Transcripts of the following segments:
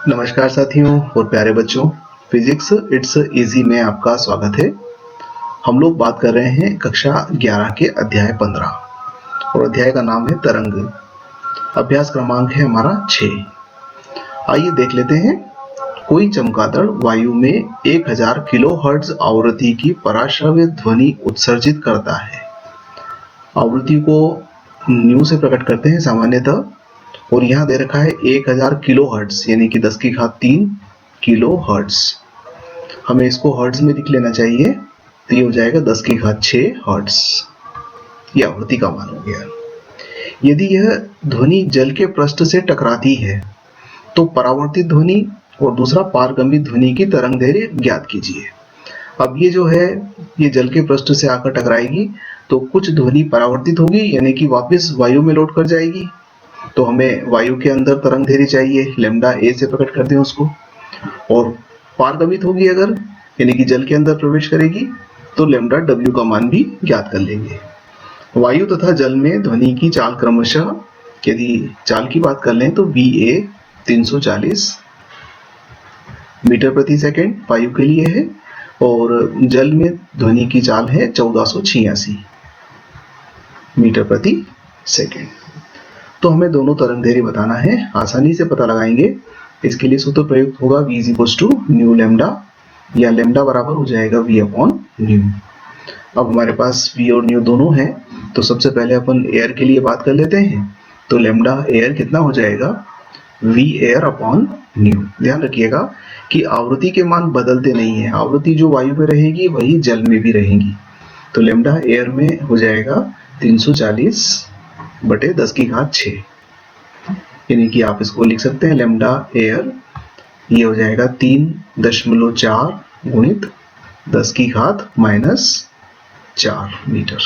नमस्कार साथियों और प्यारे बच्चों, फिजिक्स इट्स इजी में आपका स्वागत है। हम लोग बात कर रहे हैं कक्षा 11 के अध्याय 15 और अध्याय का नाम है तरंग। अभ्यास क्रमांक है हमारा 6। आइए देख लेते हैं। कोई चमगादड़ वायु में 1000 किलोहर्ट्ज आवृत्ति की पराश्रव्य ध्वनि उत्सर्जित करता है। आवृत्ति को न्यू से प्रकट करते हैं सामान्यतः, और यहाँ दे रखा है 1000 किलो हर्ट्ज यानी कि 10 की घात 3 किलो हर्ट्ज। हमें इसको हर्ट्ज में लिख लेना चाहिए, तो ये हो जाएगा 10 की घात 6 हर्ट्ज। ये आवृत्ति का मान हो गया। यदि यह ध्वनि जल के पृष्ठ से टकराती है तो परावर्तित ध्वनि और दूसरा पारगम्य ध्वनि की तरंग दैर्घ्य ज्ञात कीजिए। अब ये जो है ये जल के पृष्ठ से आकर टकराएगी तो कुछ ध्वनि परावर्तित होगी यानी कि वापस वायु में लौट कर जाएगी। तो हमें वायु के अंदर तरंग दैर्घ्य चाहिए, लैम्डा ए से प्रकट करते हैं उसको। और पारगमित होगी अगर यानी कि जल के अंदर प्रवेश करेगी तो लैम्डा डब्ल्यू का मान भी ज्ञात कर लेंगे। वायु तथा जल में ध्वनि की चाल क्रमशः, यदि चाल की बात कर लें तो VA 340 मीटर प्रति सेकंड वायु के लिए है और जल में ध्वनि की चाल है 1486 मीटर प्रति सेकंड। तो हमें दोनों तरंग दैर्घ्य बताना है, आसानी से पता लगाएंगे। इसके लिए सूत्र प्रयुक्त होगा V न्यू लैम्डा, या लैम्डा बराबर हो जाएगा V अपॉन न्यू। अब हमारे पास V और न्यू दोनों हैं, तो सबसे पहले अपन एयर के लिए बात कर लेते हैं। तो लैम्डा एयर कितना हो जाएगा, V एयर अपॉन न्यू। ध्यान रखिएगा कि आवृत्ति के मान बदलते नहीं है, आवृत्ति जो वायु में रहेगी वही जल में भी रहेगी। तो लैम्डा एयर में हो जाएगा 340 बटे 10 की घात 6, यानी कि आप इसको लिख सकते हैं लैम्डा एयर, ये हो जाएगा 3.4 गुणित 10 की घात -4 मीटर।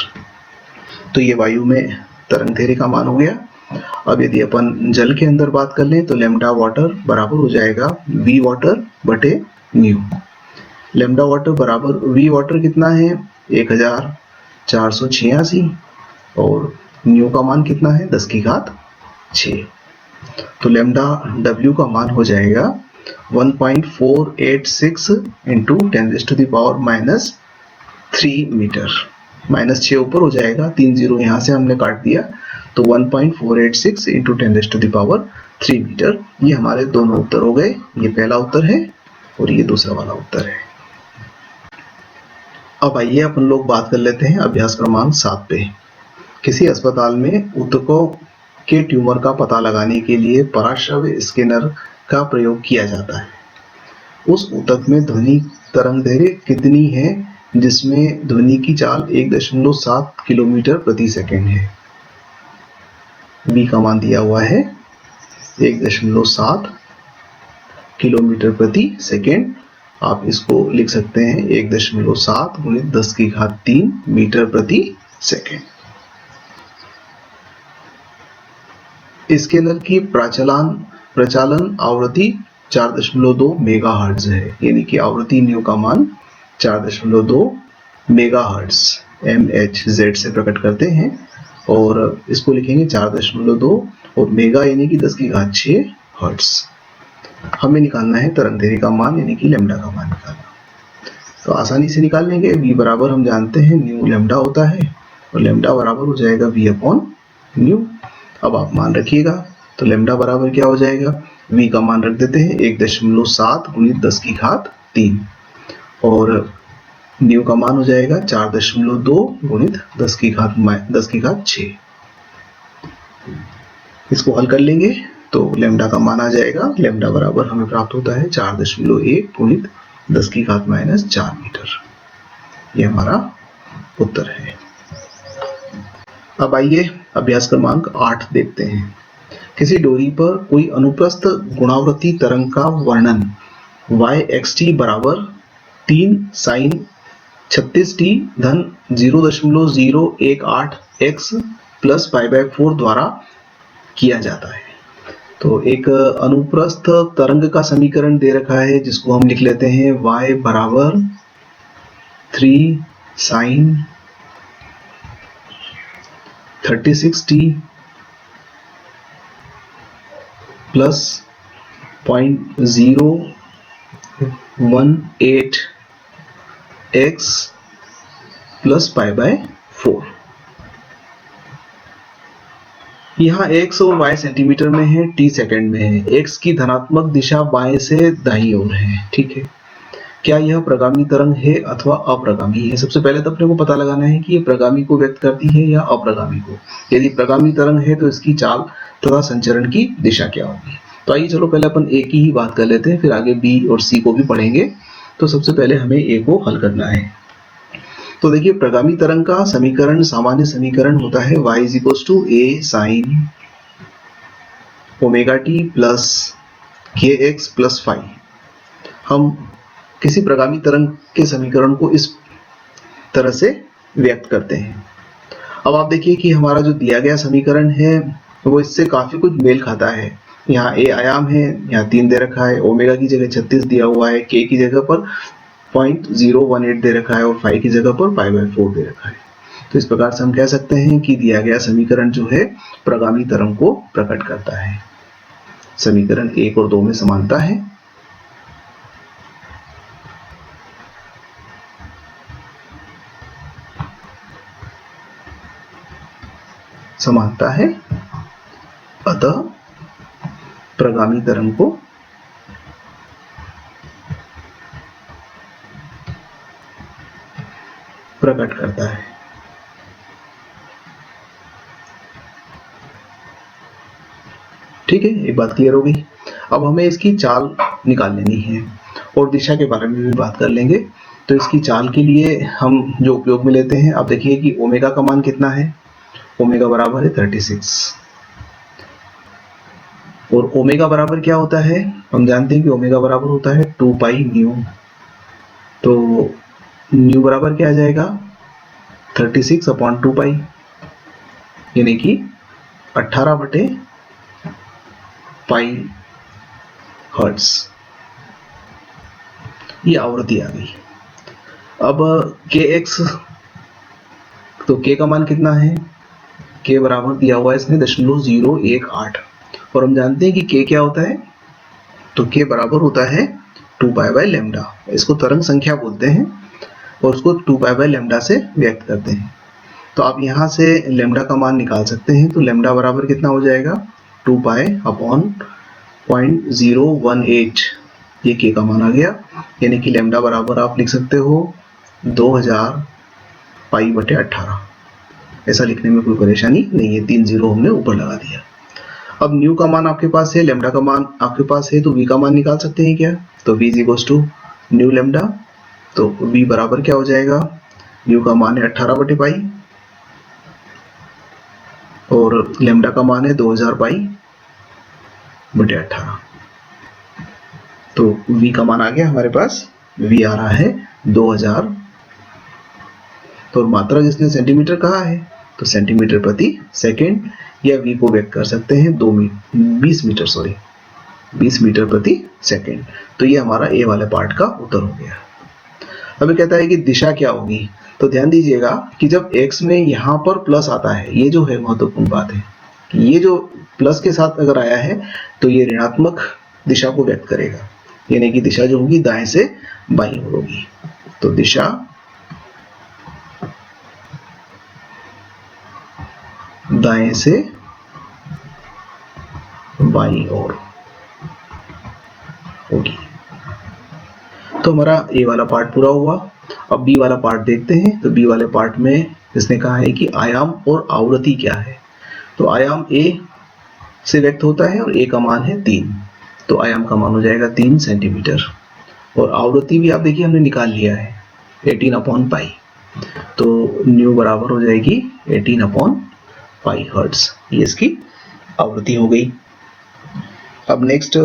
तो ये वायु में तरंग दैर्घ्य का मान हो गया। अब यदि अपन जल के अंदर बात कर लें तो लैम्डा वाटर बराबर हो जाएगा V वाटर बटे न्यू। लैम्डा वाटर बराबर V वाटर कितना है 1486 और न्यू का मान कितना है 10 की घात 6। तो लैम्डा W का मान हो जाएगा 1.486 इंटू 10⁻³ मीटर। -6 ऊपर हो जाएगा, 3 जीरो यहाँ से हमने काट दिया, तो 1.486 इंटू 10⁻³ मीटर। ये हमारे दोनों उत्तर हो गए। ये पहला उत्तर है और ये दूसरा वाला उत्तर है। अब आइए अपन लोग बात कर लेते हैं अभ्यास क्रमांक 7 पे। किसी अस्पताल में ऊतकों के ट्यूमर का पता लगाने के लिए पराश्रव्य स्कैनर का प्रयोग किया जाता है। उस ऊतक में ध्वनि तरंग दैर्घ्य कितनी है जिसमें ध्वनि की चाल 1.7 किलोमीटर प्रति सेकंड है। V का मान दिया हुआ है 1.7 किलोमीटर प्रति सेकंड। आप इसको लिख सकते हैं 1.7 गुणित 10 की घात 3 मीटर प्रति सेकंड। स्कैनर की प्रचालन आवृत्ति 4.2 मेगाहर्ट्ज है, यानी कि आवृत्ति न्यू का मान 4.2 मेगाहर्ट्ज MHz से प्रकट करते हैं और इसको लिखेंगे 4.2 और मेगा यानी कि 10 की घात 6 हर्ट्ज। हमें निकालना है तरंग दैर्घ्य का मान यानी कि लैम्डा का मान निकालना। तो आसानी से निकाल लेंगे। V बराबर हम जानते हैं न्यू लैम्डा होता है और लैम्डा बराबर हो जाएगा V अपॉन न्यू। अब आप मान रखिएगा, तो लैम्डा बराबर क्या हो जाएगा, V का मान रख देते हैं 1.7 गुणित 10 की घात 3 और न्यू का मान हो जाएगा 4.2 गुणित 10 की घात 6। इसको हल कर लेंगे तो लैम्डा का मान आ जाएगा, लैम्डा बराबर हमें प्राप्त होता है 4.1 गुणित 10 की घात -4 मीटर। ये हमारा उत्तर है। अब आइए अभ्यास क्रमांक 8 देखते हैं। किसी डोरी पर कोई अनुप्रस्थ गुणावृत्ति तरंग का वर्णन yxt बराबर 3 sin 36t धन 0.018x प्लस π/4 द्वारा किया जाता है। तो एक अनुप्रस्थ तरंग का समीकरण दे रखा है जिसको हम लिख लेते हैं y बराबर 3 sin 36t plus 0.018 x plus pi by 4। यहाँ x और y सेंटीमीटर में है, t सेकंड में है। x की धनात्मक दिशा बाएं से दाईं ओर है, ठीक है। क्या यह प्रगामी तरंग है अथवा अप्रगामी है? सबसे पहले तो अपने को पता लगाना है कि ये प्रगामी को व्यक्त करती है या अप्रगामी को। यदि प्रगामी तरंग है तो इसकी चाल तथा संचरण की दिशा क्या होगी। तो आइए चलो पहले अपन ए की ही बात कर लेते हैं, फिर आगे बी और सी को भी पढ़ेंगे। तो सबसे पहले हमें ए को हल करना है। तो देखिए, प्रगामी तरंग का समीकरण, सामान्य समीकरण होता है y a sin omega T plus के एक्स प्लस फाई। हम किसी प्रगामी तरंग के समीकरण को इस तरह से व्यक्त करते हैं। अब आप देखिए कि हमारा जो दिया गया समीकरण है वो इससे काफी कुछ मेल खाता है। यहाँ ए आयाम है, यहाँ 3 दे रखा है, ओमेगा की जगह 36 दिया हुआ है, के की जगह पर 0.018 दे रखा है और फाई की जगह पर पाई बाय 4 दे रखा है। तो इस प्रकार से हम कह सकते हैं कि दिया गया समीकरण जो है प्रगामी तरंग को प्रकट करता है। समीकरण 1 और 2 में समानता है। समानता है, अतः प्रगामी तरंग को प्रकट करता है। ठीक है, एक बात क्लियर हो गई। अब हमें इसकी चाल निकाल लेनी है और दिशा के बारे में भी बात कर लेंगे। तो इसकी चाल के लिए हम जो उपयोग में लेते हैं, आप देखिए कि ओमेगा का मान कितना है। ओमेगा बराबर है 36 और ओमेगा बराबर क्या होता है, हम जानते हैं कि ओमेगा बराबर होता है 2 पाई न्यू। तो न्यू बराबर क्या आ जाएगा 36 अपॉन 2 पाई, यानी कि 18 बटे पाई हर्ट्ज। ये आवृत्ति आ गई। अब के एक्स, तो के का मान कितना है, के बराबर दिया हुआ है इसमें 0.018 और हम जानते हैं कि के क्या होता है, तो के बराबर होता है 2 पाई बाय लैम्डा। इसको तरंग संख्या बोलते हैं और उसको 2 पाई बाय लैम्डा से व्यक्त करते हैं। तो आप यहाँ से लैम्डा का मान निकाल सकते हैं। तो लैम्डा बराबर कितना हो जाएगा 2 पाई अपॉन 0.018, ये के का मान आ गया। यानी कि लैम्डा बराबर आप लिख सकते हो 2000 पाई बटे 18। ऐसा लिखने में कोई परेशानी नहीं है, 3 जीरो हमने ऊपर लगा दिया। अब न्यू का मान आपके पास है, लैम्डा का मान आपके पास है, तो वी का मान निकाल सकते हैं क्या। तो v equals to nu lambda, तो v बराबर क्या हो जाएगा, न्यू का मान है 18 बटे पाई और लैम्डा का मान है 2000 पाई बटे 18। तो v का मान आ गया हमारे पास, v आ रहा है 2000। तो मात्रा जिसने सेंटीमीटर कहा है तो सेंटीमीटर प्रति सेकंड, या v को व्यक्त कर सकते हैं 20 मीटर प्रति सेकंड। तो ये हमारा ए वाले पार्ट का उत्तर हो गया। अब कहता है कि दिशा क्या होगी। तो ध्यान दीजिएगा कि जब x में यहाँ पर प्लस आता है, ये जो है महत्वपूर्ण बात है कि ये जो प्लस के साथ अगर आया है तो ये ऋणात्मक दिशा को व्यक्त करेगा, यानी कि दिशा जो होगी दाएं से बाईं ओर होगी। तो दिशा दाएं से बाईं ओर होगी। तो हमारा ए वाला पार्ट पूरा हुआ। अब बी वाला पार्ट देखते हैं। तो बी वाले पार्ट में इसने कहा है कि आयाम और आवृत्ति क्या है। तो आयाम ए से व्यक्त होता है और ए का मान है 3, तो आयाम का मान हो जाएगा 3 सेंटीमीटर और आवृत्ति भी आप देखिए हमने निकाल लिया है 18 अपॉन पाई। तो न्यू बराबर हो जाएगी 18 अपॉन पाई हर्ट्ज, ये इसकी आवृत्ति हो गई। अब नेक्स्ट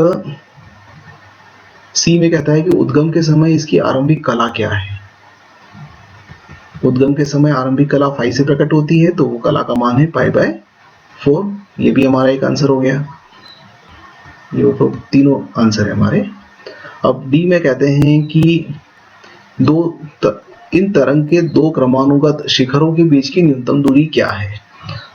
सी में कहता है कि उद्गम के समय इसकी आरंभिक कला क्या है। उद्गम के समय आरंभिक कला फाई से प्रकट होती है, तो वो कला का मान है पाई बाय 4। ये भी हमारा एक आंसर हो गया। ये तो तीनों आंसर है हमारे। अब डी में कहते हैं कि इन तरंग के 2 क्रमानुगत शिखरों के बीच की न्यूनतम दूरी क्या है।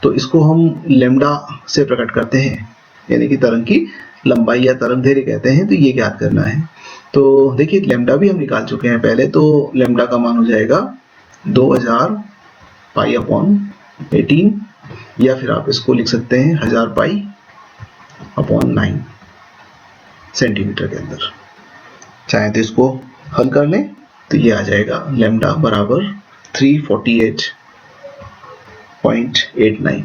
तो इसको हम लैम्डा से प्रकट करते हैं, यानी कि तरंग की लंबाई या तरंग दैर्घ्य कहते हैं, तो ये ज्ञात करना है। तो देखिए लैम्डा भी हम निकाल चुके हैं पहले, तो लैम्डा का मान हो जाएगा 2000 पाई अपॉन 18, या फिर आप इसको लिख सकते हैं 1000 पाई अपॉन 9 सेंटीमीटर के अंदर। चाहे तो इसको हल कर लें, तो ये आ जाएगा लैम्डा बराबर 348.89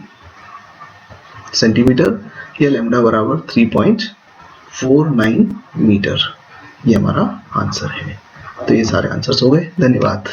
सेंटीमीटर, या लैम्डा बराबर 3.49 मीटर। ये हमारा आंसर है। तो ये सारे आंसर्स हो गए। धन्यवाद।